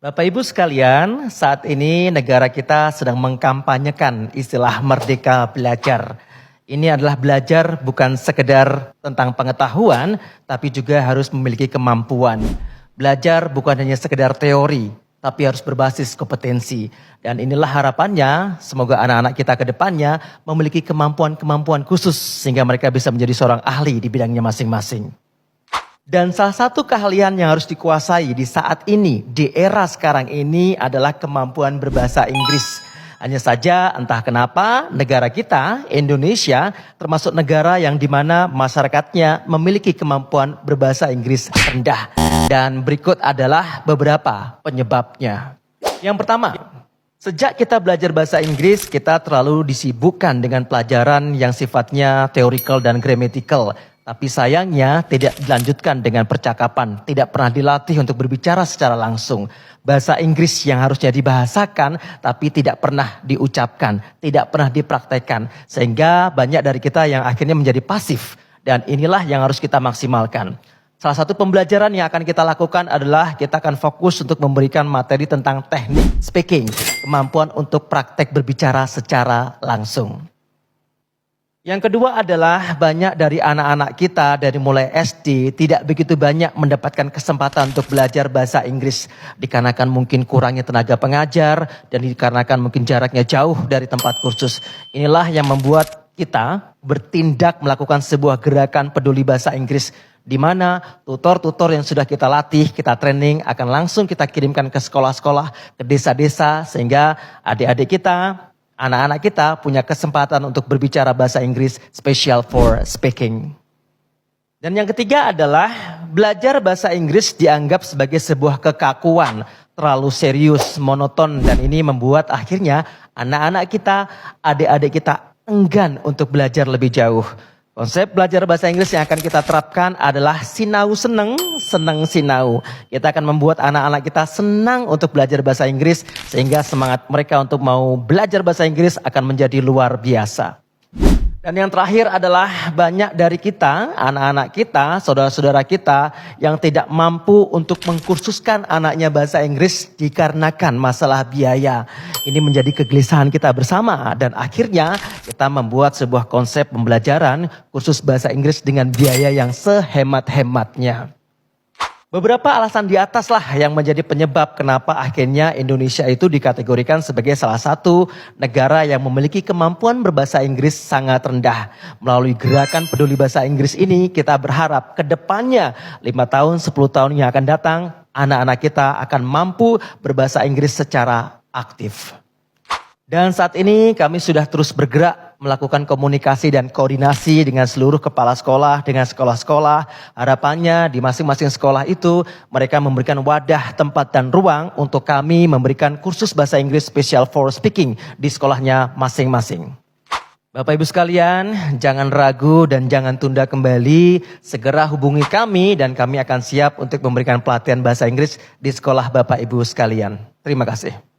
Bapak Ibu sekalian, saat ini negara kita sedang mengkampanyekan istilah merdeka belajar. Ini adalah belajar bukan sekedar tentang pengetahuan, tapi juga harus memiliki kemampuan. Belajar bukan hanya sekedar teori, tapi harus berbasis kompetensi. Dan inilah harapannya, semoga anak-anak kita ke depannya memiliki kemampuan-kemampuan khusus sehingga mereka bisa menjadi seorang ahli di bidangnya masing-masing. Dan salah satu keahlian yang harus dikuasai di saat ini, di era sekarang ini adalah kemampuan berbahasa Inggris. Hanya saja entah kenapa negara kita, Indonesia, termasuk negara yang dimana masyarakatnya memiliki kemampuan berbahasa Inggris rendah. Dan berikut adalah beberapa penyebabnya. Yang pertama, sejak kita belajar bahasa Inggris, kita terlalu disibukkan dengan pelajaran yang sifatnya theoretical dan grammatical. Tapi sayangnya tidak dilanjutkan dengan percakapan, tidak pernah dilatih untuk berbicara secara langsung. Bahasa Inggris yang harusnya dibahasakan tapi tidak pernah diucapkan, tidak pernah dipraktekkan. Sehingga banyak dari kita yang akhirnya menjadi pasif. Dan inilah yang harus kita maksimalkan. Salah satu pembelajaran yang akan kita lakukan adalah kita akan fokus untuk memberikan materi tentang teknik speaking. Kemampuan untuk praktek berbicara secara langsung. Yang kedua adalah banyak dari anak-anak kita dari mulai SD tidak begitu banyak mendapatkan kesempatan untuk belajar bahasa Inggris. Dikarenakan mungkin kurangnya tenaga pengajar dan dikarenakan mungkin jaraknya jauh dari tempat kursus. Inilah yang membuat kita bertindak melakukan sebuah gerakan peduli bahasa Inggris. Di mana tutor-tutor yang sudah kita latih, kita training akan langsung kita kirimkan ke sekolah-sekolah, ke desa-desa. Sehingga adik-adik kita, anak-anak kita punya kesempatan untuk berbicara bahasa Inggris special for speaking. Dan yang ketiga adalah belajar bahasa Inggris dianggap sebagai sebuah kekakuan, terlalu serius, monoton, dan ini membuat akhirnya anak-anak kita, adik-adik kita enggan untuk belajar lebih jauh. Konsep belajar bahasa Inggris yang akan kita terapkan adalah sinau seneng, seneng sinau. Kita akan membuat anak-anak kita senang untuk belajar bahasa Inggris sehingga semangat mereka untuk mau belajar bahasa Inggris akan menjadi luar biasa. Dan yang terakhir adalah banyak dari kita, anak-anak kita, saudara-saudara kita yang tidak mampu untuk mengkursuskan anaknya bahasa Inggris dikarenakan masalah biaya. Ini menjadi kegelisahan kita bersama dan akhirnya kita membuat sebuah konsep pembelajaran kursus bahasa Inggris dengan biaya yang sehemat-hematnya. Beberapa alasan di atas lah yang menjadi penyebab kenapa akhirnya Indonesia itu dikategorikan sebagai salah satu negara yang memiliki kemampuan berbahasa Inggris sangat rendah. Melalui gerakan peduli bahasa Inggris ini kita berharap ke depannya 5 tahun, 10 tahun yang akan datang anak-anak kita akan mampu berbahasa Inggris secara aktif. Dan saat ini kami sudah terus bergerak melakukan komunikasi dan koordinasi dengan seluruh kepala sekolah, dengan sekolah-sekolah. Harapannya di masing-masing sekolah itu mereka memberikan wadah, tempat dan ruang untuk kami memberikan kursus bahasa Inggris special for speaking di sekolahnya masing-masing. Bapak Ibu sekalian, jangan ragu dan jangan tunda kembali. Segera hubungi kami dan kami akan siap untuk memberikan pelatihan bahasa Inggris di sekolah Bapak Ibu sekalian. Terima kasih.